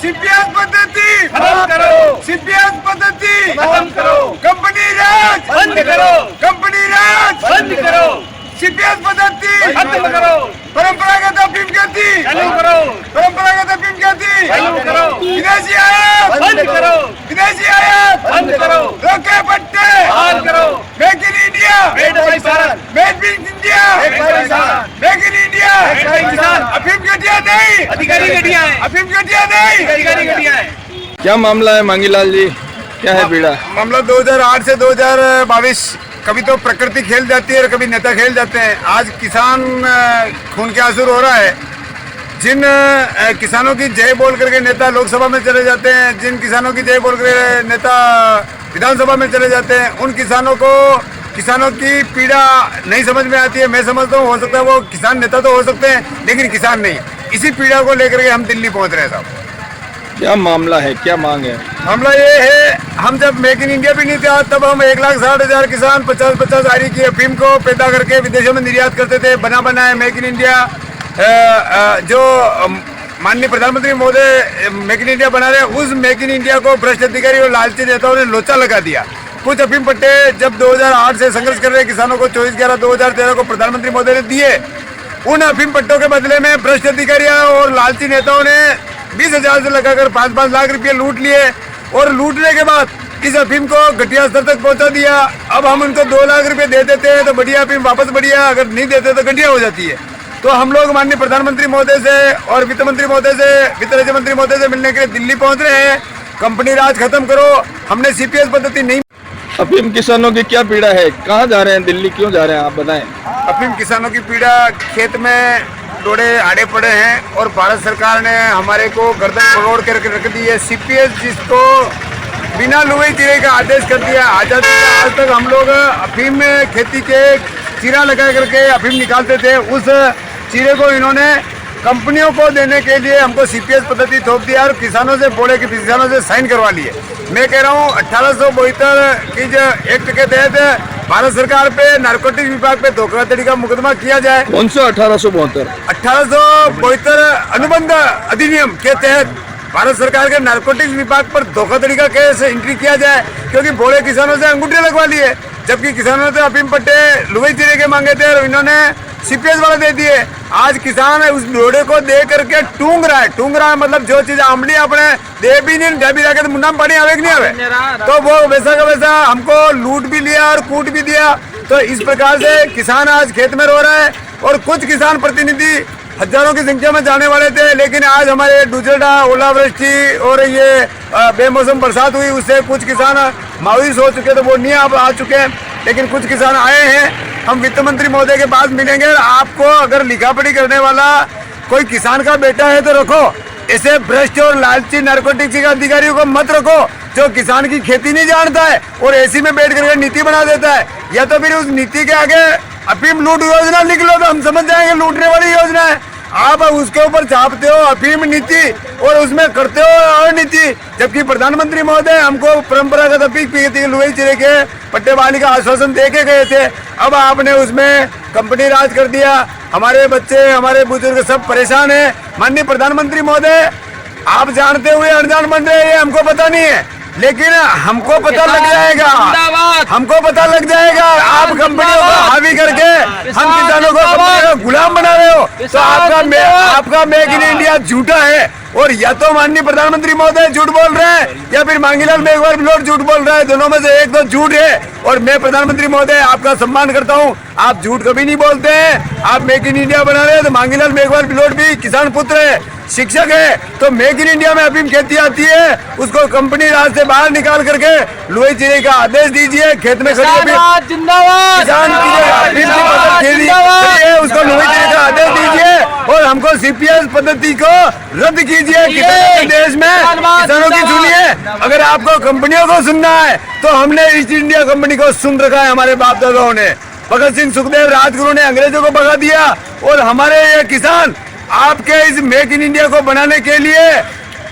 CPS पद्धति खत्म करो, सीपीएस पद्धति खत्म करो, कंपनी राज बंद करो, कंपनी राज बंद करो, सीपीएस पद्धति खत्म करो, परंपरागत अफीम खेती चालू करो, परंपरागत अफीम खेती चालू करो, विदेशी आयात बंद करो, विदेशी आयात बंद करो, रोके पट्टे बंद करो, make in India made by Bharat, make in India made by किसान, make in India made by किसान, अफीम घटिया नहीं अधिकारी घटिया है, अफीम घटिया नहीं अधिकारी घटिया है। क्या मामला है मांगीलाल जी, क्या है पीड़ा? मामला 2008 से 2022 कभी तो प्रकृति खेल जाती है और कभी नेता खेल जाते हैं। आज किसान खून के आंसू रो रहा है। जिन किसानों की जय बोल करके नेता लोकसभा में चले जाते हैं, जिन किसानों की जय बोल करके नेता विधानसभा में चले जाते हैं, उन किसानों की पीड़ा नहीं समझ में आती है। मैं समझता हूँ हो सकता है वो किसान नेता तो हो सकते हैं लेकिन किसान नहीं। इसी पीड़ा को लेकर के हम दिल्ली पहुँच रहे हैं साहब। क्या मामला है, क्या मांग है? मामला ये है, हम जब मेक इन इंडिया भी नहीं था तब हम 1,60,000 किसान 50-50 आरी की अफीम को पैदा करके विदेशों में निर्यात करते थे। बना है मेक इन इंडिया जो माननीय प्रधानमंत्री महोदय मेक इन इंडिया बना रहे, उस मेक इन इंडिया को भ्रष्ट अधिकारी और लालची नेताओं ने लोचा लगा दिया। कुछ अफीम पट्टे जब 2008 से संघर्ष कर रहे किसानों को 24/11/2013 को प्रधानमंत्री महोदय ने दिए। उन अफीम पट्टों के बदले में भ्रष्ट अधिकारियों और लालची नेताओं ने 20,000 से लगाकर 5-5 लाख रुपये लूट लिए और लूटने के बाद इस अफीम को घटिया स्तर तक पहुंचा दिया। अब हम उनको 2 लाख रुपए दे देते हैं तो बढ़िया अफीम वापस बढ़िया, अगर नहीं देते तो घटिया हो जाती है। तो हम लोग माननीय प्रधानमंत्री महोदय से और वित्त मंत्री महोदय से, वित्त राज्य मंत्री महोदय से मिलने के लिए दिल्ली पहुंच रहे हैं। कंपनी राज खत्म करो, हमने सीपीएस पद्धति नहीं। अफीम किसानों की क्या पीड़ा है, कहाँ जा रहे हैं, दिल्ली क्यों जा रहे हैं, आप बताएं। अफीम किसानों की पीड़ा, खेत में डोडे आड़े पड़े हैं और भारत सरकार ने हमारे को गर्दन पकड़ कर रख दी है। सीपीएस जिसको बिना लुए चिरे का आदेश कर दिया। आज़ादी का आज तक हम लोग अफीम में खेती के चीरा लगा करके अफीम निकालते थे। उस चीरे को इन्होंने कंपनियों को देने के लिए हमको सीपीएस पद्धति थोप दिया और किसानों से बोले कि किसानों से साइन करवा लिए। मैं कह रहा हूँ 1872 की जो एक्ट के तहत भारत सरकार पे नारकोटिक विभाग पे धोखाधड़ी का मुकदमा किया जाए। कौन सा 1872? 1872 अनुबंध अधिनियम के तहत भारत सरकार के नारकोटिक्स विभाग पर धोखाधड़ी का केस एंट्री किया जाए, क्योंकि बोले किसानों से अंगूठे लगवा लिए, जबकि किसानों ने अफीम पट्टे लुई चिरे के मांगे थे और इन्होंने सीपीएस वाला दे दिए। आज किसान उस डोडे को दे करके टूंग रहा है मतलब जो चीज आमली अपने दे भी नहीं दे भी रहा मुन्ना पानी आवे कि नहीं आवे, तो वो वैसा का वैसा हमको लूट भी लिया और कूट भी दिया। तो इस प्रकार से किसान आज खेत में रो रहा है और कुछ किसान प्रतिनिधि हजारों की संख्या में जाने वाले थे, लेकिन आज हमारे डूजरडा, ओलावृष्टि और ये बेमौसम बरसात हुई, उससे कुछ किसान मायूस हो चुके, तो वो नहीं आ चुके हैं, लेकिन कुछ किसान आए हैं। हम वित्त मंत्री महोदय के पास मिलेंगे। आपको अगर लिखा पढ़ी करने वाला कोई किसान का बेटा है तो रखो, ऐसे भ्रष्ट और लालची नारकोटिक्स के अधिकारियों को मत रखो जो किसान की खेती नहीं जानता है और एसी में बैठ करके नीति बना देता है। या तो फिर उस नीति के आगे अफीम लूट योजना लिख लो तो हम समझ जाएंगे लूटने वाली योजना है। आप उसके ऊपर छापते हो अफीम नीति और उसमें करते हो अनीति, जबकि प्रधानमंत्री महोदय हमको परंपरागत अफीम लुई चिरे के पट्टेबाजी का आश्वासन दे के गए थे। अब आपने उसमें कंपनी राज कर दिया। हमारे बच्चे, हमारे बुजुर्ग सब परेशान हैं। माननीय प्रधानमंत्री महोदय, आप जानते हुए अनजान बन रहे हैं, हमको पता नहीं है, लेकिन हमको पता लग जाएगा, हमको पता लग जाएगा। आप कंपनियों को हावी करके हम किसानों को कंपनी का गुलाम बना रहे हो, तो आपका मेक इन इंडिया झूठा है। और या तो माननीय प्रधानमंत्री महोदय झूठ बोल रहे हैं या फिर मांगीलाल मेघवाल बिलोट झूठ बोल रहे हैं, दोनों में से एक तो झूठ है। और मैं प्रधानमंत्री महोदय आपका सम्मान करता हूं, आप झूठ कभी नहीं बोलते हैं। आप मेक इन इंडिया बना रहे हैं तो मांगीलाल मेघवाल बिलोट भी किसान पुत्र है, शिक्षक है, तो मेक इन इंडिया में अफीम खेती आती है, उसको कंपनी राज से बाहर निकाल करके लुई चिरे का आदेश दीजिए। खेत में खड़ी किसान उसको लुई चिरे का आदेश दीजिए और हमको सीपीएस पद्धति को रद्द कीजिए। किसानों के देश में किसानों की सुनिए। अगर आपको कंपनियों को सुनना है तो हमने ईस्ट इंडिया कंपनी को सुन रखा है। हमारे बाप दादाओं ने, भगत सिंह, सुखदेव, राजगुरु ने अंग्रेजों को भगा दिया और हमारे ये किसान आपके इस मेक इन इंडिया को बनाने के लिए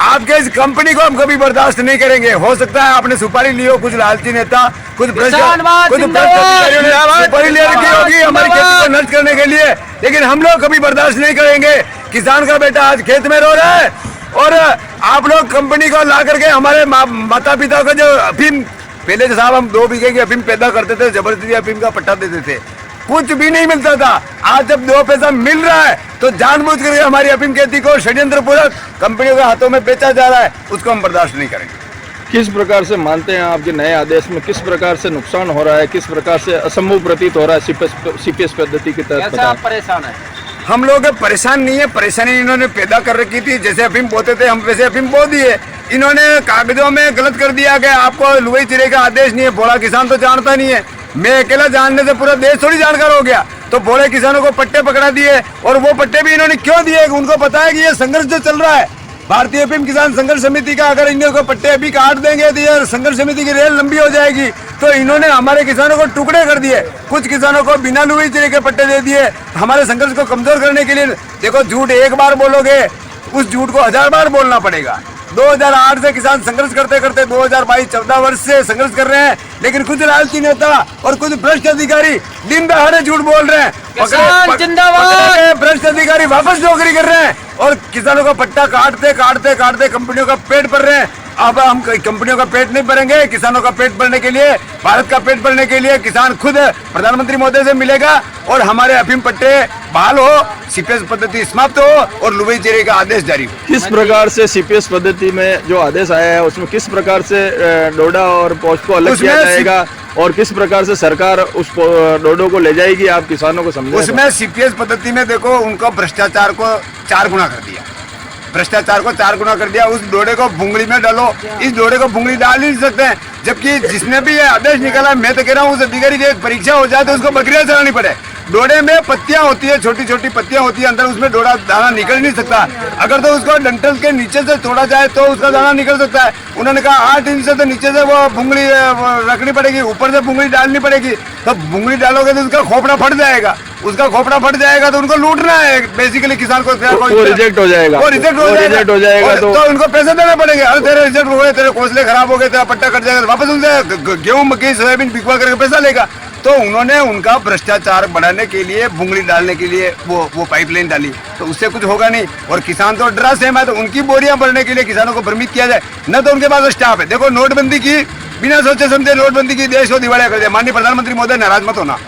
आपके इस कंपनी को हम कभी बर्दाश्त नहीं करेंगे। हो सकता है आपने सुपारी ली हो, कुछ लालची नेता, कुछ सुपारी ले रखी होगी हमारी खेती को नष्ट करने के लिए, लेकिन हम लोग कभी बर्दाश्त नहीं करेंगे। किसान का बेटा आज खेत में रो रहा है और आप लोग कंपनी को ला करके हमारे माता पिता को जो अफीम पहले तो साहब हम 2 बीघे की अफीम पैदा करते थे, जबरदस्ती अफीम का पट्टा देते थे, कुछ भी नहीं मिलता था। आज जब 2 पैसा मिल रहा है तो जानबूझ करके हमारी अफीम खेती को षड्यंत्र पूर्वक कंपनियों के हाथों में बेचा जा रहा है, उसको हम बर्दाश्त नहीं करेंगे। किस प्रकार से मानते हैं आपके नए आदेश में किस प्रकार से नुकसान हो रहा है, किस प्रकार से असंभव प्रतीत हो रहा है सीपीएस पद्धति के तहत? कैसे आप परेशान हैं? हम लोग परेशान नहीं है, परेशानी इन्होंने पैदा कर रखी थी। जैसे अफीम बोते थे हम वैसे अफीम बो दिए, इन्होंने कागजों में गलत कर दिया कि आपको लुवई चिरे का आदेश नहीं है। भोला किसान तो जानता नहीं है, मैं अकेला जानने से पूरा देश थोड़ी जानकार हो गया। तो भोले किसानों को पट्टे पकड़ा दिए, और वो पट्टे भी इन्होंने क्यों दिए? उनको पता है कि ये संघर्ष जो चल रहा है भारतीय अफीम किसान संघर्ष समिति का, अगर इन को पट्टे अभी काट देंगे तो ये संघर्ष समिति की रेल लंबी हो जाएगी। तो इन्होंने हमारे किसानों को टुकड़े कर दिए, कुछ किसानों को बिना लुई चिरे के पट्टे दे दिए, हमारे संघर्ष को कमजोर करने के लिए। देखो, झूठ एक बार बोलोगे, उस झूठ को 1000 बार बोलना पड़ेगा। 2008 से किसान संघर्ष करते करते 2022-14 वर्ष से संघर्ष कर रहे हैं, लेकिन कुछ राजनीति नेता और कुछ भ्रष्ट अधिकारी दिन दहाड़े झूठ बोल रहे हैं। किसान जिंदाबाद! भ्रष्ट अधिकारी वापस नौकरी कर रहे हैं और किसानों का पट्टा काटते काटते काटते कंपनियों का पेट भर रहे हैं। अब हम कंपनियों का पेट नहीं भरेंगे, किसानों का पेट भरने के लिए, भारत का पेट भरने के लिए किसान खुद प्रधानमंत्री महोदय से मिलेगा और हमारे अफीम पट्टे बहाल हो, सीपीएस पद्धति समाप्त हो और लुवई चिरे का आदेश जारी हो। किस प्रकार से सीपीएस पद्धति में जो आदेश आया है उसमें किस प्रकार से डोडा और पोस्ट को अलग किया जाएगा और किस प्रकार से सरकार उस डोडो को ले जाएगी, आप किसानों को समझाएं? उसमें सीपीएस पद्धति में देखो, उनको भ्रष्टाचार को 4 गुना कर दिया, भ्रष्टाचार को 4 गुना कर दिया। उस डोडे को भुंगली में डालो, इस डोडे को भुंगली डाल ही नहीं सकते हैं। जबकि जिसने भी ये आदेश निकाला, मैं तो कह रहा हूँ उस अधिकारी की एक परीक्षा हो जाए तो उसको बकरियां चलानी पड़े। डोडे में पत्तियां होती है, छोटी छोटी पत्तियां होती है अंदर, उसमें डोडा दाना निकल नहीं सकता। अगर तो उसको डंठल के नीचे से तोड़ा जाए तो उसका दाना निकल सकता है। उन्होंने कहा 8 इंच से तो नीचे से वो भुंगली रखनी पड़ेगी, ऊपर से भुंगली डालनी पड़ेगी। तो भुंगली डालोगे तो उसका खोपड़ा फट जाएगा, उसका खोपड़ा फट जाएगा तो उनको लूटना है बेसिकली किसान को। वो रिजेक्ट हो जाएगा, वो रिजेक्ट हो जाएगा तो उनको पैसे देने पड़ेंगे। अरे तेरे रिजेक्ट हो गए, तेरे घोंसले खराब हो गए, तेरा पट्टा कट जाएगा, वापस उनसे गेहूं मक्की सोयाबीन बिकवा करके पैसा लेगा। तो उन्होंने उनका भ्रष्टाचार बढ़ाने के लिए, भुंगली डालने के लिए वो पाइपलाइन डाली, तो उससे कुछ होगा नहीं। और किसान तो डरा सहम है, तो उनकी बोरियां भरने के लिए किसानों को भ्रमित किया जाए, न तो उनके पास स्टाफ है। देखो, नोटबंदी की बिना सोचे समझे नोटबंदी की देश को दिवालिया कर दिया। माननीय प्रधानमंत्री महोदय, नाराज मत होना,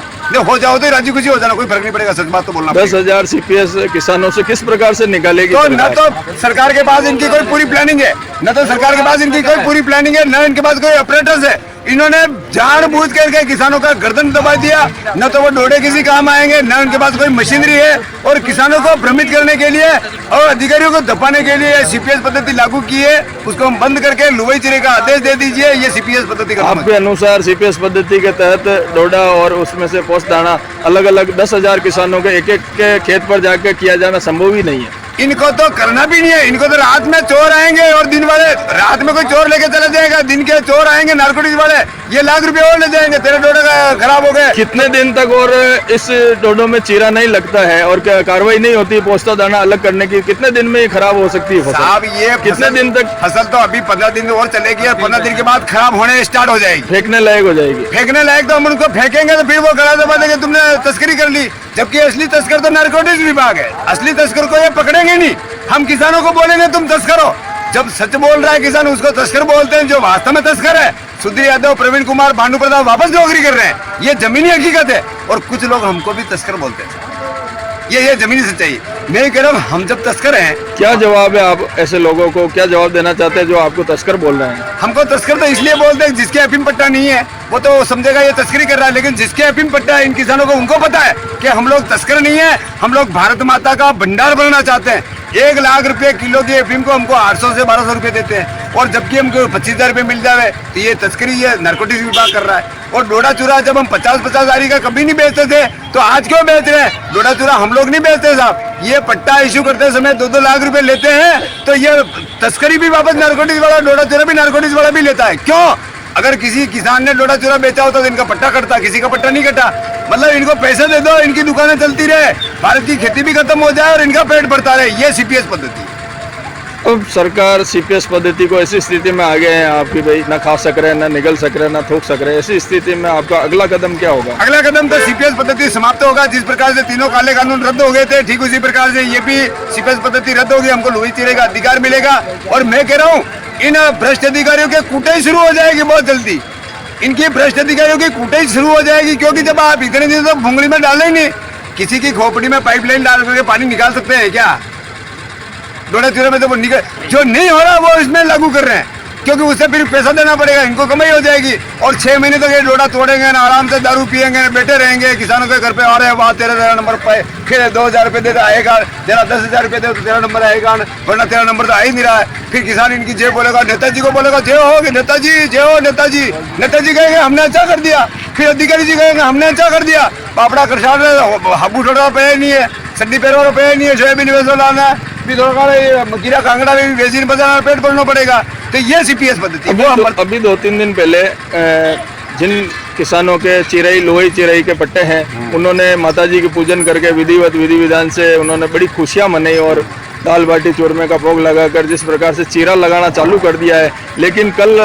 हो जाओ तो राजी खुशी हो जाना, कोई फर्क नहीं पड़ेगा, सच बात तो बोलना। 10,000 सीपीएस किसानों से किस प्रकार से निकालेगी? तो न तो सरकार के पास इनकी कोई पूरी प्लानिंग है, न तो सरकार के पास इनकी कोई पूरी प्लानिंग है, न इनके पास कोई ऑपरेटर्स है। इन्होंने जानबूझ करके किसानों का गर्दन दबा दिया, न तो वो डोडे किसी काम आएंगे, न उनके पास कोई मशीनरी है। और किसानों को भ्रमित करने के लिए और अधिकारियों को दबाने के लिए सीपीएस पद्धति लागू की है, उसको हम बंद करके लुवई चिरे का आदेश दे दीजिए। ये सीपीएस पद्धति का आपके अनुसार सीपीएस पद्धति के तहत डोडा और उसमें से पोस्ट दाना अलग अलग 10,000 किसानों के एक के खेत पर जाकर किया जाना संभव ही नहीं है। इनको तो करना भी नहीं है। इनको तो रात में चोर आएंगे और दिन वाले, रात में कोई चोर लेके चला जाएगा, दिन के चोर आएंगे नारकोटिक्स वाले, ये लाख रुपए और ले जाएंगे, तेरे डोडे खराब हो गए। कितने दिन तक और इस डोडो में चीरा नहीं लगता है और क्या कार्रवाई नहीं होती पोस्ता दाना अलग करने की? कितने दिन में ये खराब हो सकती है फसल? साहब, ये कितने दिन तक? फसल तो अभी 15 दिन और चलेगी और 15 दिन के बाद खराब होने स्टार्ट हो जाएगी, फेंकने लायक हो जाएगी। फेंकने लायक तो हम उनको फेंकेंगे तो फिर वो गला दबा देंगे तुमने तस्करी कर ली। जबकि असली तस्कर तो नारकोटिक्स विभाग है, असली तस्कर को ये पकड़ेंगे नहीं। हम किसानों को बोलेंगे तुम तस्कर हो, जब सच बोल रहा है किसान उसको तस्कर बोलते हैं, जो वास्तव में तस्कर है सुधीर यादव, प्रवीण कुमार, भानु प्रताप वापस नौकरी कर रहे हैं, ये जमीनी हकीकत है। और कुछ लोग हमको भी तस्कर बोलते हैं, ये जमीनी सच्चाई। मैं कह रहा हूँ, हम जब तस्कर हैं, क्या जवाब है आप ऐसे लोगों को, क्या जवाब देना चाहते हैं जो आपको तस्कर बोल रहे हैं? हमको तस्कर तो इसलिए बोलते हैं जिसके अफीम पट्टा नहीं है वो तो समझेगा ये तस्करी कर रहा है, लेकिन जिसके अफीम पट्टा है इन किसानों को, उनको पता है कि हम लोग तस्कर नहीं है, हम लोग भारत माता का भंडार बनना चाहते हैं। 1 लाख रुपए किलो की अफीम को हमको 800 से 1200 रुपए देते हैं, और जबकि हमको 25,000 रुपए मिल जाए तो ये तस्करी, ये नारकोटिक्स विभाग कर रहा है। और डोडा चूरा जब हम 50-50 आरी का कभी नहीं बेचते थे, तो आज क्यों बेच रहे हैं? डोडा चूरा हम लोग नहीं बेचते साहब, ये पट्टा इश्यू करते समय 2-2 लाख रुपए लेते हैं, तो ये तस्करी भी वापस नारकोटिक्स वाला, डोडा चूरा भी नारकोटिक्स वाला भी लेता है। क्यों? अगर किसी किसान ने डोडा चूरा बेचा होता तो इनका पट्टा कटता, किसी का पट्टा नहीं कटा। मतलब इनको पैसे दे दो, इनकी दुकानें चलती रहे, भारत की खेती भी खत्म हो जाए और इनका पेट भरता रहे। ये सीपीएस पद्धति। अब सरकार सीपीएस पद्धति को ऐसी स्थिति में आ गए हैं आपकी भाई ना खा सक रहे, ना निगल सक रहे, ना थूक सक रहे, ऐसी स्थिति में आपका अगला कदम क्या होगा? अगला कदम तो सीपीएस पद्धति समाप्त होगा। जिस प्रकार से तीनों काले कानून रद्द हो गए थे, ठीक उसी प्रकार से ये भी सीपीएस पद्धति रद्द होगी, हमको लोही चीरे का अधिकार मिलेगा। और मैं कह रहा हूँ इन भ्रष्ट अधिकारियों के कुटाई शुरू हो जाएगी बहुत जल्दी। इनकी भ्रष्ट अधिकारियों की कुटाई शुरू हो जाएगी, क्योंकि जब आप इतने दिन तक भुंगली में डाले ही नहीं, किसी की खोपड़ी में पाइपलाइन डाल करके पानी निकाल सकते हैं क्या? डोडा चूरे में तो वो निकल, जो नहीं हो रहा वो इसमें लागू कर रहे हैं, क्योंकि उससे फिर पैसा देना पड़ेगा, इनको कमाई हो जाएगी। और 6 महीने तक ये डोडा तोड़ेंगे ना, आराम से दारू पियेंगे, बैठे रहेंगे, किसानों के घर पे आ रहे हैं, वहाँ 13 नंबर पे फिर 2000 रुपये दे आएगा, तेरा 10,000 रुपये दे तो 13 नंबर आएगा, वरना 13 नंबर तो आ ही नहीं रहा है। फिर किसान इनकी जय बोलेगा, नेताजी को बोलेगा जय हो नेताजी, जय हो नेताजी। नेताजी कहेंगे हमने अच्छा कर दिया, फिर अधिकारी जी कहेंगे हमने अच्छा कर दिया। पापड़ा करसार हाबू छोटा पे नहीं है, सड्डी पैर पे नहीं है, सोयाबीन वेचो लाना है, भी थोड़ा कीड़ा कांगड़ा में भी वेजिन बजाना, पेट भरना पड़ेगा। तो ये सीपीएस पद्धति अभी 2-3 दिन पहले जिन किसानों के चिरई लोही चिरई के पट्टे हैं, उन्होंने माताजी की पूजन करके विधि विधान से उन्होंने बड़ी खुशियां मनाई और दाल बाटी चूरमे का भोग लगाकर जिस प्रकार से चीरा लगाना चालू कर दिया है। लेकिन कल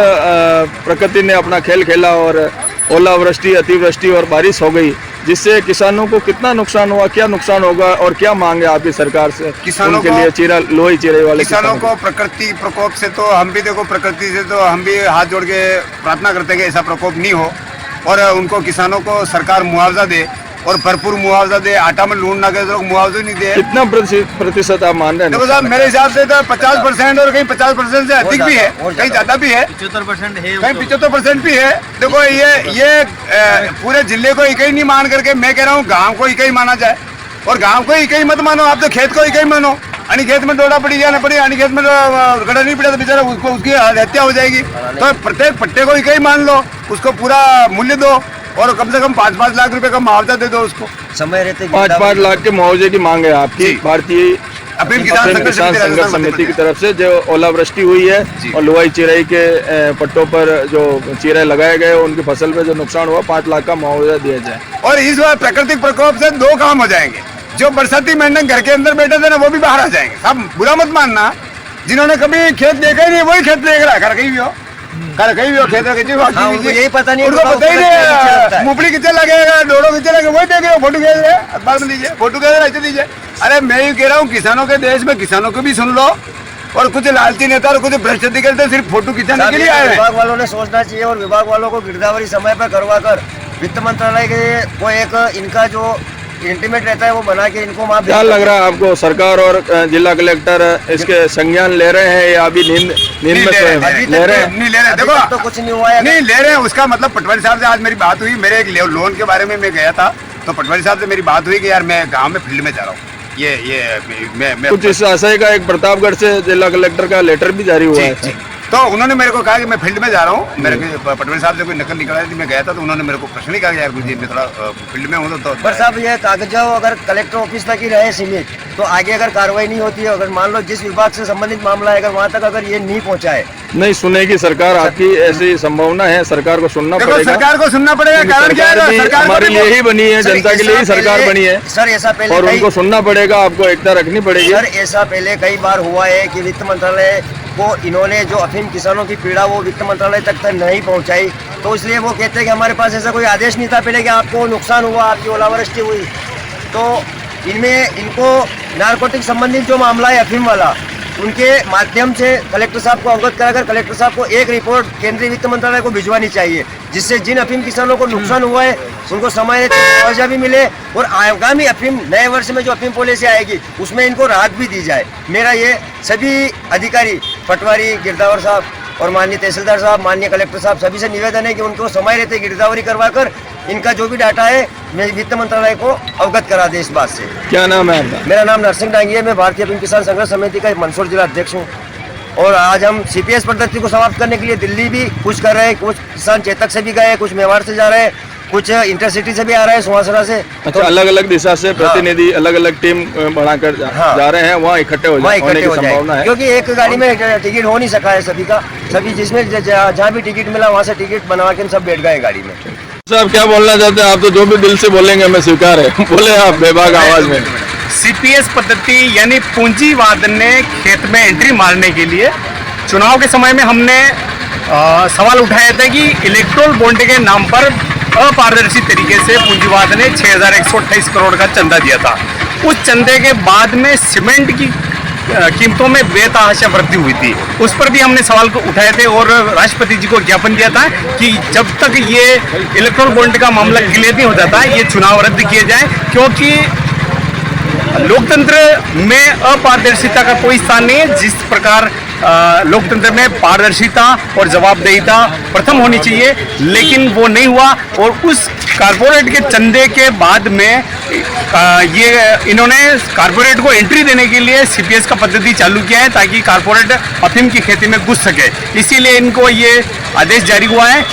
प्रकृति ने अपना खेल खेला और ओलावृष्टि, अतिवृष्टि और बारिश हो गई, जिससे किसानों को कितना नुकसान हुआ, क्या नुकसान होगा और क्या मांग है आपकी सरकार से किसानों के लिए? चीरा लोही चिरई वाले किसानों को प्रकृति प्रकोप से तो हम भी देखो, प्रकृति से तो हम भी हाथ जोड़ के प्रार्थना करते हैं कि ऐसा प्रकोप नहीं हो और उनको किसानों को सरकार मुआवजा दे और भरपूर मुआवजा दे। आटा में लून ना तो मुआवजा नहीं दे। कितना प्रतिशत आप मान रहे हैं? देखो साहब, मेरे हिसाब से तो 50% और कहीं 50% से अधिक भी है, कहीं ज्यादा भी है, 75% है, कहीं 75% भी है। देखो ये पूरे जिले को इकाई नहीं मान करके मैं कह रहा हूँ गांव को इकाई माना जाए, और गांव को इकाई मत मानो, आप तो खेत को इकाई मानो। अनि खेत में डोडा पड़ी या ना पड़ी, अनि खेत में गड़ा नहीं पड़ा तो बेचारा उसको उसकी हत्या हो जाएगी। तो प्रत्येक पट्टे को इकाई मान लो, उसको पूरा मूल्य दो और कम से कम 5-5 लाख रुपए का मुआवजा दे दो उसको। समय रहते 5-5 लाख के मुआवजे की मांग है आपकी भारतीय अफीम किसान संघर्ष समिति की तरफ से। जो ओलावृष्टि हुई है और लोहाई चिरई के पट्टों पर जो चिरे लगाए गए, उनकी फसल पे जो नुकसान हुआ, 5 लाख का मुआवजा दिया जाए। और इस बार प्राकृतिक प्रकोप से 2 काम हो जाएंगे। जो बरसाती मेंढक घर के अंदर बैठे थे ना, वो भी बाहर आ जाएंगे। सब बुरा मत मानना, जिन्होंने कभी खेत देखा ही नहीं वही खेत देख रहा है। घर कहीं भी हो, घर कहीं भी हो, खेत यही पता नहीं, उनको पता ही नहीं मूंगफली कितने लगेगा, डोडो कितने लगे, वही देख रहे हो। फोटो खींच रहे, अखबार में दीजिए, फोटो खींच रहे, ऐसे दीजिए। अरे मैं ही कह रहा हूँ, किसानों के देश में किसानों को भी सुन लो, और कुछ लालची नेता और कुछ भ्रष्ट अधिकारी सिर्फ फोटो खिंचाने के लिए आए हैं। विभाग वालों ने सोचना चाहिए और विभाग वालों को गिरदावरी समय पर करवा कर वित्त मंत्रालय के को एक इनका जो इंटीमेट रहता है वो बना के इनको माफ। क्या लग रहा है आपको, सरकार और जिला कलेक्टर इसके संज्ञान ले रहे हैं या अभी नींद में ले रहे हैं? नहीं ले रहे, देखो तो कुछ नहीं हुआ है, नहीं ले रहे हैं। उसका मतलब पटवारी साहब से आज मेरी बात हुई, मेरे एक लोन के बारे में मैं गया था, तो पटवारी साहब से मेरी बात हुई कि यार मैं गाँव में फील्ड में जा रहा हूँ। मैं कुछ इस आशय का एक प्रतापगढ़ से जिला कलेक्टर का लेटर भी जारी हुआ है, तो उन्होंने मेरे को कहा कि मैं फील्ड में जा रहा हूँ। मेरे पटवारी साहब से कोई नकल निकल रही थी, मैं गया था, तो उन्होंने मेरे को प्रश्न नहीं कहा यार मुझे मैं थोड़ा फील्ड में हूँ। तो पर साहब ये कागज अगर कलेक्टर ऑफिस तक ही रहे सीमित, तो आगे अगर कार्रवाई नहीं होती है, अगर मान लो जिस विभाग से संबंधित मामला है, अगर वहाँ तक अगर ये नहीं पहुँचा है, नहीं सुनेगी सरकार आपकी, ऐसी संभावना है? सरकार को सुनना पड़ेगा, सरकार को सुनना पड़ेगा। कारण क्या है, सरकार हमारे लिए ही बनी है, जनता के लिए ही सरकार बनी है सर। ऐसा पहले और उनको सुनना पड़ेगा, आपको एकता रखनी पड़ेगी सर। ऐसा पहले कई बार हुआ है कि वित्त मंत्रालय को इन्होंने जो अफीम किसानों की पीड़ा वो वित्त मंत्रालय तक नहीं पहुंचाई, तो इसलिए वो कहते हैं कि हमारे पास ऐसा कोई आदेश नहीं था पहले कि आपको नुकसान हुआ, आपकी ओलावृष्टि हुई। तो इनमें इनको नारकोटिक संबंधित जो मामला है अफीम वाला, उनके माध्यम से कलेक्टर साहब को अवगत कराकर कलेक्टर साहब को एक रिपोर्ट केंद्रीय वित्त मंत्रालय को भिजवानी चाहिए, जिससे जिन अफीम किसानों को नुकसान हुआ है उनको समय मुआवजा भी मिले और आगामी अफीम नए वर्ष में जो अफीम पॉलिसी आएगी उसमें इनको राहत भी दी जाए। मेरा ये सभी अधिकारी, पटवारी, गिरदावर साहब और माननीय तहसीलदार साहब, माननीय कलेक्टर साहब, सभी से निवेदन है कि उनको समय रहते गिरदावरी करवाकर इनका जो भी डाटा है मैं वित्त मंत्रालय को अवगत करा दे इस बात से। क्या नाम है आपका? मेरा नाम नरसिंह डांगी है, मैं भारतीय अफीम किसान संघर्ष समिति का मंदसौर जिला अध्यक्ष हूँ। और आज हम सीपीएस पद्धति को समाप्त करने के लिए दिल्ली भी कुछ कर रहे हैं, कुछ किसान चेतक से भी गए, कुछ मेवाड़ से जा रहे हैं, कुछ इंटरसिटी से भी आ रहे हैं, सुहासरा से। अच्छा, अलग अलग दिशा से प्रतिनिधि अलग अलग टीम बनाकर जा रहे हैं, वहाँ इकट्ठे हो जाए, क्योंकि एक गाड़ी में टिकट हो नहीं सका है सभी का। सभी जिसमें जहाँ भी टिकट मिला वहाँ से टिकट बनवा के सब बैठ गए गाड़ी में। साहब क्या बोलना चाहते हैं आप? तो जो भी दिल से बोलेंगे हमें स्वीकार है, बोले आप बेबाक आवाज में। सीपीएस पद्धति यानी पूंजीवाद ने खेत में एंट्री मारने के लिए चुनाव के समय में हमने सवाल उठाया था कि इलेक्ट्रोल बॉन्ड के नाम पर अपारदर्शी तरीके से पूंजीवाद ने 6,128 करोड़ का चंदा दिया था। उस चंदे के बाद में सीमेंट की कीमतों में बेतहाशा वृद्धि हुई थी। उस पर भी हमने सवाल को उठाए थे और राष्ट्रपति जी को ज्ञापन दिया था कि जब तक ये इलेक्ट्रोल बॉन्ड का मामला क्लियर नहीं हो जाता ये चुनाव रद्द किए जाए, क्योंकि लोकतंत्र में अपारदर्शिता का कोई स्थान नहीं है। जिस प्रकार लोकतंत्र में पारदर्शिता और जवाबदेहिता प्रथम होनी चाहिए, लेकिन वो नहीं हुआ और उस कारपोरेट के चंदे के बाद में ये इन्होंने कारपोरेट को एंट्री देने के लिए सीपीएस का पद्धति चालू किया है ताकि कारपोरेट अफीम की खेती में घुस सके। इसीलिए इनको ये आदेश जारी हुआ है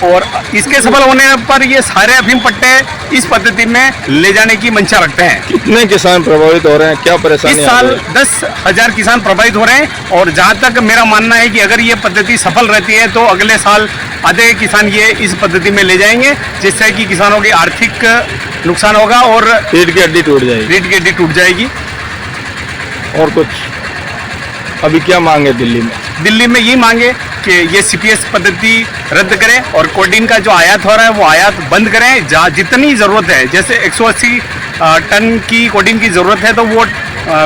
और इसके सफल होने पर ये सारे अफीम पट्टे इस पद्धति में ले जाने की मंशा रखते हैं। कितने किसान प्रभावित हो रहे हैं, क्या परेशानी? इस साल 10,000 किसान प्रभावित हो रहे हैं और जहां तक मेरा मानना है कि अगर ये पद्धति सफल रहती है तो अगले साल आधे किसान ये इस पद्धति में ले जाएंगे, जिससे कि किसानों की आर्थिक नुकसान होगा और रीढ़ की हड्डी टूट जाएगी। रीढ़ की हड्डी टूट जाएगी। और कुछ अभी क्या मांगे दिल्ली में? दिल्ली में ये मांगे कि ये सीपीएस पद्धति रद्द करें और कोडीन का जो आयात हो रहा है वो आयात बंद करें। जहाँ जितनी ज़रूरत है, जैसे 180 टन की कोडीन की ज़रूरत है तो वो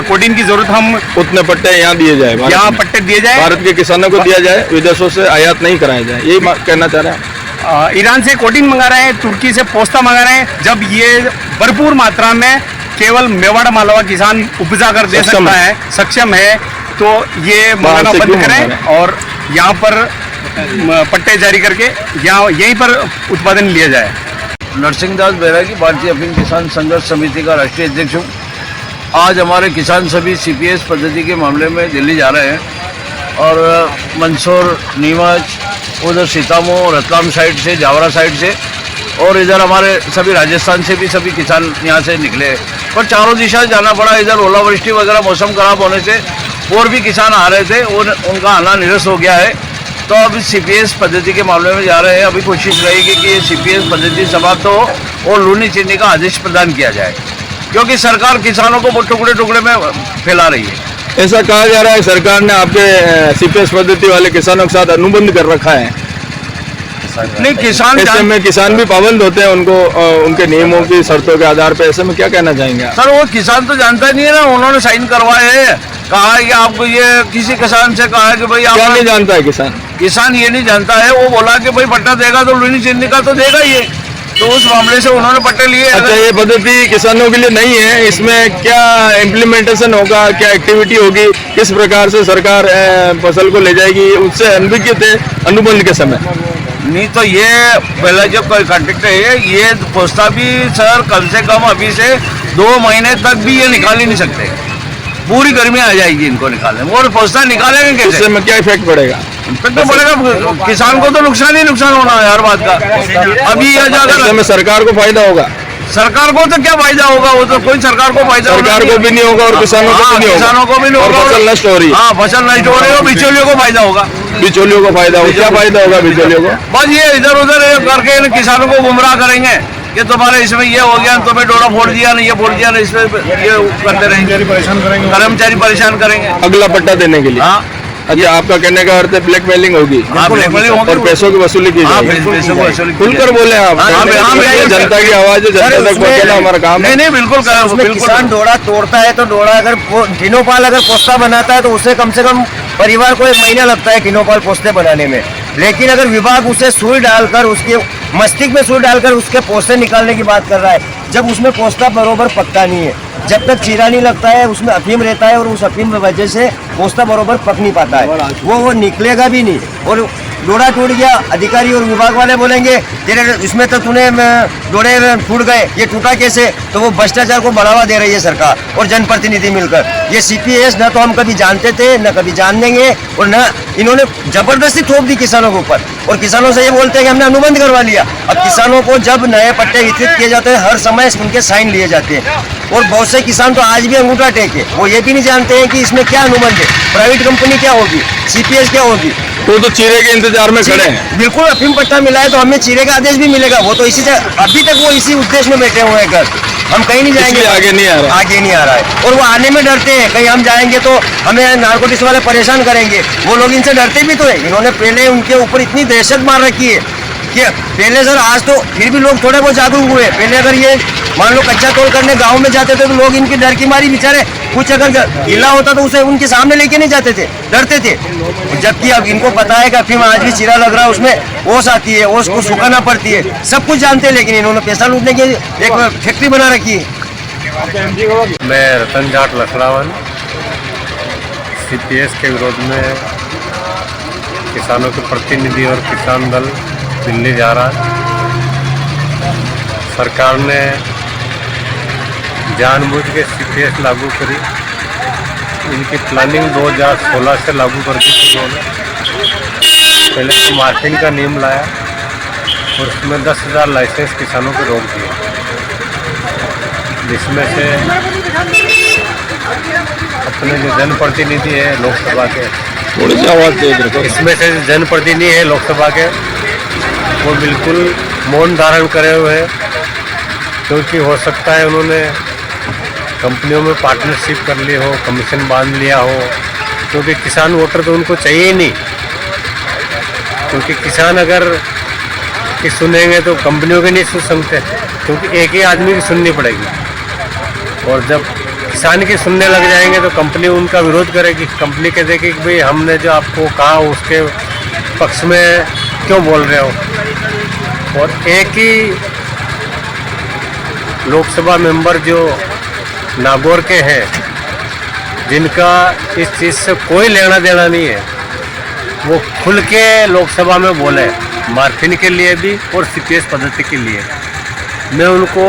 कोडीन की ज़रूरत हम उतने पट्टे यहाँ दिए जाए, यहाँ पट्टे दिए जाए, भारत के किसानों को दिया जाए, विदेशों से आयात नहीं कराया जाए, यही कहना चाह रहे हैं। ईरान से कोडीन मंगा रहे हैं, तुर्की से पोस्ता मंगा रहे हैं। जब ये भरपूर मात्रा में केवल मेवाड़ मालवा किसान उपजा कर दे सकता है, सक्षम है, तो ये मंगाना बंद करें और यहाँ पर पट्टे जारी करके यहाँ यहीं पर उत्पादन लिया जाए। नरसिंहदास बैरागी, भारतीय अफीम किसान संघर्ष समिति का राष्ट्रीय अध्यक्ष हूँ। आज हमारे किसान सभी सीपीएस पद्धति के मामले में दिल्ली जा रहे हैं और मंदसौर, नीमच, उधर सीतामऊ, रतलाम साइड से, जावरा साइड से और इधर हमारे सभी राजस्थान से भी सभी किसान यहाँ से निकले, पर चारों दिशा जाना पड़ा। इधर ओलावृष्टि वगैरह मौसम खराब होने से और भी किसान आ रहे थे और उनका आना निरस्त हो गया है, तो अब सीपीएस पद्धति के मामले में जा रहे हैं। अभी कोशिश रहेगी कि ये सीपीएस पद्धति समाप्त हो और लूनी चीनी का आदेश प्रदान किया जाए, क्योंकि सरकार किसानों को टुकड़े टुकड़े में फैला रही है। ऐसा कहा जा रहा है सरकार ने आपके सीपीएस पद्धति वाले किसानों के साथ अनुबंध कर रखा है। नहीं, किसान ऐसे में किसान भी पाबंद होते हैं उनको उनके नियमों की शर्तों के आधार पर, ऐसे में क्या कहना चाहेंगे? सर, वो किसान तो जानता नहीं है ना, उन्होंने साइन करवाए हैं, कहा है कि आपको ये किसी किसान से कहा है कि भाई आप क्या नहीं जानता है किसान? किसान ये नहीं जानता है, वो बोला कि भाई पट्टा देगा तो लूनी चीनी का तो देगा ही, तो उस मामले से उन्होंने पट्टे लिए। अच्छा, ये पद्धति किसानों के लिए नहीं है, इसमें क्या इम्प्लीमेंटेशन होगा, क्या एक्टिविटी होगी, किस प्रकार से सरकार फसल को ले जाएगी, उससे अनभिज्ञ थे अनुबंध के समय? नहीं तो ये पहला जो कोई कॉन्ट्रैक्ट है ये पोस्ता भी सर कम से कम अभी से 2 महीने तक भी ये निकाल ही नहीं सकते, पूरी गर्मी आ जाएगी इनको निकालने में, और पोस्ता निकालेंगे कैसे? इससे में क्या इफेक्ट पड़ेगा? इफेक्ट तो पड़ेगा, किसान को तो नुकसान ही नुकसान होना है हर बात का। अभी ये ऐसे में सरकार को फायदा होगा? सरकार को तो क्या फायदा होगा, वो तो कोई सरकार को फायदा, सरकार को भी नहीं होगा और किसानों को भी नहीं होगा, किसानों को भी नहीं होगा, फसल नष्ट हो रही है। हाँ, फसल नष्ट हो रही है, बिचौलियों को फायदा होगा। बिचौलियों को फायदा होगा? क्या फायदा होगा बिचौलियों को? बस ये इधर उधर करके किसानों को गुमराह करेंगे कि तुम्हारे इसमें ये हो गया, तुम्हें डोरा फोड़ दिया, नहीं ये फोड़ दिया, नहीं इसमें ये करते रहेंगे, कर्मचारी परेशान करेंगे अगला पट्टा देने के लिए। हाँ, अच्छा, आपका कहने का अर्थ है ब्लैकमेलिंग होगी और पैसों की वसूली की जाएगी। खुलकर बोले आप, जनता की आवाज है, जनता तक पहुंचाना हमारा काम है। नहीं, बिल्कुल किसान डोरा तोड़ता है तो डोरा अगर टिनोपाल अगर पोस्ता बनाता है तो उसे कम से कम परिवार को 1 महीना लगता है टिनोपाल पोस्ते बनाने में, लेकिन अगर विभाग उसे सुई डालकर उसके मस्तिष्क में सुई डालकर उसके पोस्ते निकालने की बात कर रहा है, जब उसमें पोस्ता बरोबर पकता नहीं है, जब तक चीरा नहीं लगता है, उसमें अफीम रहता है और उस अफीम की वजह से पोस्ता बरोबर पक नहीं पाता है, वो निकलेगा भी नहीं। और डोरा टूट गया, अधिकारी और विभाग वाले बोलेंगे तेरे इसमें तो तूने डोरे टूट गए, ये टूटा कैसे? तो वो भ्रष्टाचार को बढ़ावा दे रही है सरकार और जनप्रतिनिधि मिलकर। ये सीपीएस न तो हम कभी जानते थे, न कभी जान देंगे, और न इन्होंने जबरदस्ती थोप दी किसानों के ऊपर, और किसानों से ये बोलते हैं कि हमने अनुबंध करवा लिया। अब किसानों को जब नए पट्टे वितरित किए जाते हैं हर समय उनके साइन लिए जाते हैं, और बहुत से किसान तो आज भी अंगूठा टेके, वो ये भी नहीं जानते हैं कि इसमें क्या अनुबंध है, प्राइवेट कंपनी क्या होगी, सीपीएस क्या होगी। वो तो चीरे के इंतजार में खड़े हैं। बिल्कुल, अफीम पट्टा मिला है तो हमें चीरे का आदेश भी मिलेगा, वो तो इसी से अभी तक वो इसी उद्देश्य में बैठे हुए हैं घर। हम कहीं नहीं जाएंगे, इसलिए आगे नहीं आ रहा। आगे नहीं आ रहा है। और वो आने में डरते हैं, कहीं हम जाएंगे तो हमें नारकोटिक्स वाले परेशान करेंगे, वो लोग इनसे डरते भी तो है। इन्होंने पहले उनके ऊपर इतनी दहशत मार रखी है कि पहले सर, आज तो फिर भी लोग थोड़े बहुत जागरूक हुए। पहले अगर ये मान लो कच्चा तोड़ करने गांव में जाते थे तो लोग इनकी डर की मारी बेचारे कुछ अगर गिला होता तो उसे उनके सामने लेके नहीं जाते थे, डरते थे। जबकि अब इनको पता है कि अफीम आज भी चीरा लग रहा है, उसमें ओस आती है, ओस को सुखाना पड़ती है, सब कुछ जानते हैं, लेकिन इन्होंने पैसा लूटने की एक फैक्ट्री बना रखी है। मैं रतन जाट लखड़ावन सीपीएस के विरोध में किसानों के प्रतिनिधि और किसान दल दिल्ली जा रहा है। सरकार ने जानबूझ के सीपीएस लागू करी, इनकी प्लानिंग 2016 से लागू कर दी थी उन्होंने। पहले तो मार्फिन का नियम लाया और उसमें 10,000 लाइसेंस किसानों को रोक दिए, जिसमें से अपने जो जनप्रतिनिधि है लोकसभा के, थोड़ी सी आवाज तेज रखो। इसमें से जनप्रतिनिधि है लोकसभा के, वो बिल्कुल मौन धारण करे हुए हैं, क्योंकि हो सकता है उन्होंने कंपनियों में पार्टनरशिप कर ली हो, कमीशन बांध लिया हो, क्योंकि किसान वोटर तो उनको चाहिए ही नहीं। क्योंकि किसान अगर कि सुनेंगे तो कंपनियों के नहीं सुन सकते, क्योंकि एक ही आदमी की सुननी पड़ेगी। और जब किसान की सुनने लग जाएंगे तो कंपनी उनका विरोध करेगी। कंपनी कहेगी कि भाई हमने जो आपको कहा उसके पक्ष में क्यों बोल रहे हो। और एक ही लोकसभा मेंबर जो नागौर के हैं, जिनका इस चीज़ से कोई लेना देना नहीं है, वो खुल के लोकसभा में बोले मार्फिन के लिए भी और सीपीएस पद्धति के लिए। मैं उनको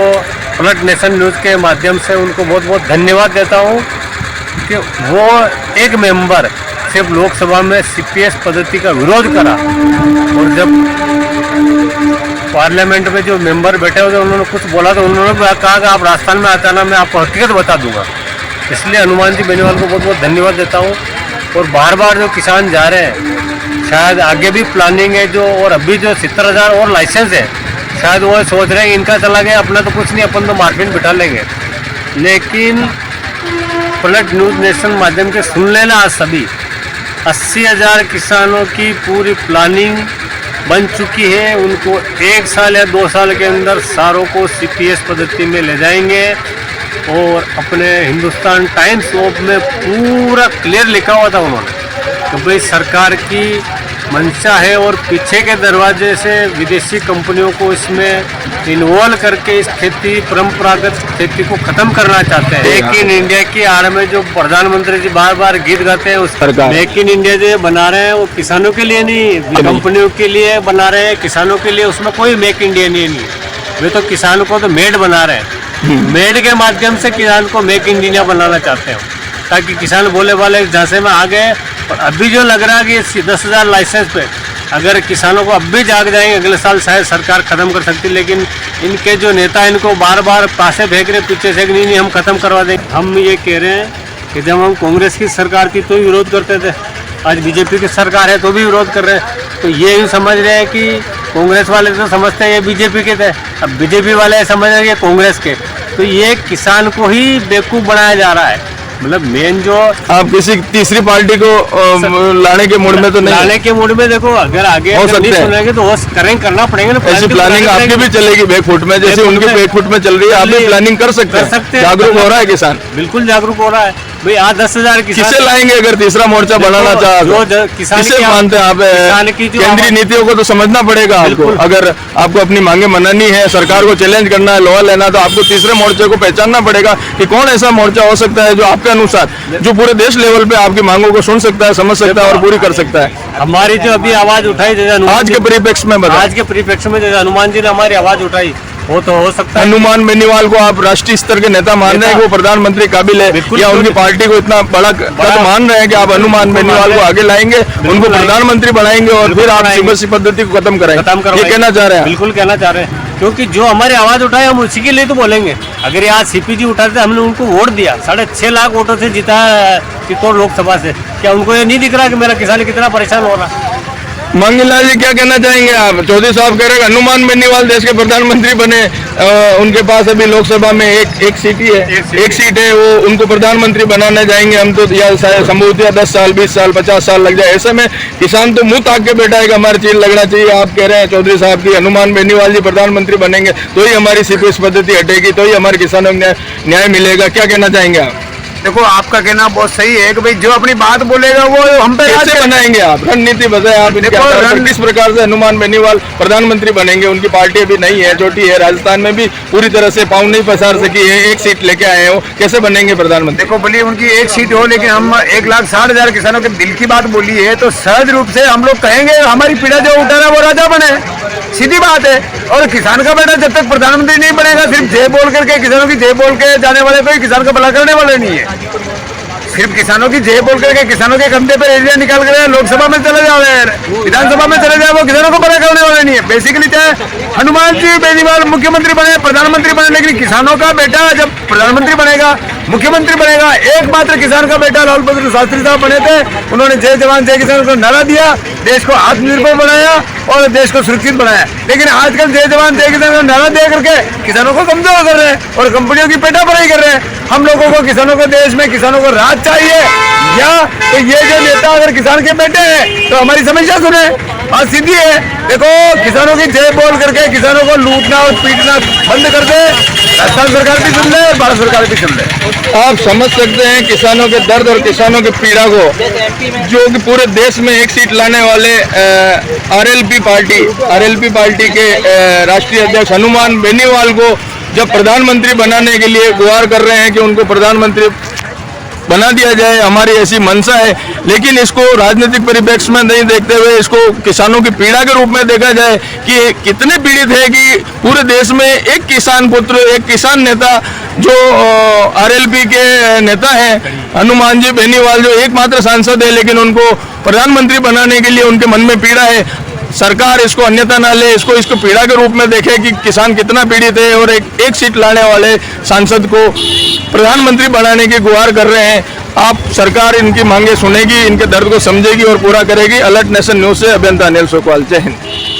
पलट नेशन न्यूज़ के माध्यम से उनको बहुत बहुत धन्यवाद देता हूँ कि वो एक मेंबर सिर्फ लोकसभा में सीपीएस पद्धति का विरोध करा, और जब पार्लियामेंट में जो मेंबर बैठे हुए थे उन्होंने कुछ बोला तो उन्होंने कहा कि आप राजस्थान में आते ना, मैं आपको हकीकत बता दूंगा। इसलिए हनुमान जी बेनीवाल को बहुत बहुत धन्यवाद देता हूँ। और बार बार जो किसान जा रहे हैं, शायद आगे भी प्लानिंग है जो, और अभी जो 70,000 और लाइसेंस है, शायद वो सोच रहे हैं इनका चला गया, अपना तो कुछ नहीं, अपन तो मार्फिन बिठा लेंगे। लेकिन पलट न्यूज़ नेशन माध्यम के सुन लेना, आज सभी 80,000 किसानों की पूरी प्लानिंग बन चुकी है। उनको 1 साल या 2 साल के अंदर सारों को सीपीएस पद्धति में ले जाएंगे। और अपने हिंदुस्तान टाइम्स ऑफ में पूरा क्लियर लिखा हुआ था उन्होंने कि भाई सरकार की मंशा है और पीछे के दरवाजे से विदेशी कंपनियों को इसमें इन्वॉल्व करके इस खेती, परंपरागत खेती को खत्म करना चाहते हैं। मेक इन इंडिया की आड़ में जो प्रधानमंत्री जी बार बार गीत गाते हैं, उस मेक इन इंडिया जो बना रहे हैं वो किसानों के लिए नहीं, कंपनियों के लिए बना रहे हैं, किसानों के लिए उसमें कोई मेक इंडिया नहीं है। वे तो किसानों को तो मेड बना रहे हैं, मेड के माध्यम से किसान को मेक इन इंडिया बनाना चाहते हैं, ताकि किसान बोले वाले झांसे में आ गए। और अभी जो लग रहा है कि 10,000 लाइसेंस पे अगर किसानों को अब भी जाग जाएंगे, अगले साल शायद सरकार खत्म कर सकती है। लेकिन इनके जो नेता इनको बार बार पासे फेंक रहे पीछे से, नहीं हम खत्म करवा देंगे। हम ये कह रहे हैं कि जब हम कांग्रेस की सरकार थी तो विरोध करते थे, आज बीजेपी की सरकार है तो भी विरोध कर रहे हैं। तो ये ही समझ रहे हैं कि कांग्रेस वाले तो समझते हैं ये बीजेपी के थे, अब बीजेपी वाले समझ रहे हैं ये कांग्रेस के। तो ये किसान को ही बेवकूफ़ बनाया जा रहा है। मतलब मेन जो आप किसी तीसरी पार्टी को लाने के मूड में तो नहीं, लाने के मूड में देखो, अगर आगे हो सकते हैं सुनेंगे तो करना पड़ेगा ना। ऐसी प्लानिंग आपकी भी चलेगी बैकफुट में, जैसे उनकी बैकफुट में चल रही है, आप भी प्लानिंग कर सकते हैं। जागरूक हो रहा है किसान, बिल्कुल जागरूक हो रहा है भाई। आज 10,000 किसे लाएंगे अगर तीसरा मोर्चा बनाना चाहे, किसे मानते हैं आप? केंद्रीय नीतियों को तो समझना पड़ेगा आपको। अगर आपको अपनी मांगे मनानी है, सरकार को चैलेंज करना है, लोहा लेना, तो आपको तीसरे मोर्चे को पहचानना पड़ेगा कि कौन ऐसा मोर्चा हो सकता है जो आपके अनुसार, जो पूरे देश लेवल पे आपकी मांगों को सुन सकता है, समझ सकता है और पूरी कर सकता है। हमारी जो अभी आवाज उठाई, जैसे आज के परिप्रेक्ष्य में बताओ, आज के परिप्रेक्ष्य में जैसे हनुमान जी ने हमारी आवाज उठाई, वो तो हो सकता है। हनुमान बेनीवाल को आप राष्ट्रीय स्तर के नेता मान रहे हैं कि वो प्रधानमंत्री काबिल है, या उनकी पार्टी को इतना बड़ा कद मान रहे हैं कि आप हनुमान बेनीवाल को आगे लाएंगे, उनको प्रधानमंत्री बनाएंगे और फिर आप सीपीएस पद्धति को खत्म कराएंगे, ये कहना चाह रहे हैं? बिल्कुल कहना चाह रहे हैं, क्योंकि जो हमारी आवाज उठाए हम उसी के लिए तो बोलेंगे। अगर आज सीपीजी उठाते, हमने उनको वोट दिया, 6.5 लाख वोटों से जीता चित्तौड़ लोकसभा से, क्या उनको ये नहीं दिख रहा कि मेरा किसान कितना परेशान हो रहा? मंगीलाल जी क्या कहना चाहेंगे आप? चौधरी साहब कह रहे हैं हनुमान बेनीवाल देश के प्रधानमंत्री बने, उनके पास अभी लोकसभा में एक सीट ही है, एक सीट है, वो उनको प्रधानमंत्री बनाने जाएंगे हम तो, या संभवतः 10 साल 20 साल 50 साल लग जाए। ऐसे में किसान तो मुंह ताक के बैठा है कि हमारी चीज लगना चाहिए। आप कह रहे हैं चौधरी साहब की हनुमान बेनीवाल जी प्रधानमंत्री बनेंगे तो ही हमारी सीपीएस पद्धति हटेगी, तो ही हमारे किसानों को न्याय मिलेगा। क्या कहना चाहेंगे आप? देखो आपका कहना बहुत सही है कि भाई जो अपनी बात बोलेगा वो हम पे कैसे बनाएंगे आप? रणनीति बताए आप, इनके आधार पर किस प्रकार से हनुमान बेनीवाल प्रधानमंत्री बनेंगे? उनकी पार्टी अभी नहीं है, छोटी है, राजस्थान में भी पूरी तरह से पाँव नहीं पसार सकी है, एक सीट लेके आए हो, कैसे बनेंगे प्रधानमंत्री? देखो भले उनकी एक सीट हो, लेकिन हम 1,60,000 किसानों के दिल की बात बोली है तो सहज रूप से हम लोग कहेंगे हमारी पीड़ा जो उठा रहा है वो राजा बने, सीधी बात है। और किसान का बेटा जब तक प्रधानमंत्री नहीं बनेगा, सिर्फ जय बोल करके किसानों की जय बोल के जाने वाले कोई किसान का भला करने वाले नहीं है। सिर्फ किसानों की जय बोल करके किसानों के कंधे पर एरिया निकाल कर लोकसभा में चले जाओ, विधानसभा में चले जाए, वो किसानों को भला करने वाले नहीं है। बेसिकली चाहे हनुमान जी बेनीवाल मुख्यमंत्री बने, प्रधानमंत्री बने, लेकिन किसानों का बेटा जब प्रधानमंत्री बनेगा, मुख्यमंत्री बनेगा, एकमात्र किसान का बेटा लाल बहादुर शास्त्री साहब बने थे। उन्होंने जय जवान जय किसान को नारा दिया, देश को आत्मनिर्भर बनाया और देश को सुरक्षित बनाया। लेकिन आजकल जय जवान जय किसान का नारा दे करके किसानों को कमजोर कर रहे हैं और कंपनियों की पेटा भराई कर रहे हैं। हम लोगों को किसानों को, देश में किसानों को राहत चाहिए, या तो ये जो नेता अगर किसान के बेटे हैं तो हमारी समस्या सुने। बात सीधी है, देखो किसानों की जय बोल करके किसानों को लूटना और पीटना बंद कर दे, राजस्थान सरकार भी सुन ले, भारत सरकार भी सुन ले। आप समझ सकते हैं किसानों के दर्द और किसानों के पीड़ा को, जो कि पूरे देश में एक सीट लाने वाले आरएलपी पार्टी के राष्ट्रीय अध्यक्ष हनुमान बेनीवाल को जब प्रधानमंत्री बनाने के लिए गुहार कर रहे हैं कि उनको प्रधानमंत्री बना दिया जाए, हमारी ऐसी मंशा है। लेकिन इसको राजनीतिक परिप्रेक्ष्य में नहीं देखते हुए इसको किसानों की पीड़ा के रूप में देखा जाए कि कितने पीड़ित है कि पूरे देश में एक किसान पुत्र, एक किसान नेता जो आरएलपी के नेता हैं हनुमान जी बेनीवाल, जो एकमात्र सांसद है, लेकिन उनको प्रधानमंत्री बनाने के लिए उनके मन में पीड़ा है। सरकार इसको अन्यथा ना ले, इसको पीड़ा के रूप में देखे कि किसान कितना पीड़ित है, और एक सीट लाने वाले सांसद को प्रधानमंत्री बनाने की गुहार कर रहे हैं। आप सरकार इनकी मांगे सुनेगी, इनके दर्द को समझेगी और पूरा करेगी। अलर्ट नेशन न्यूज से अभियंता अनिल सोकवाल, जय हिंद।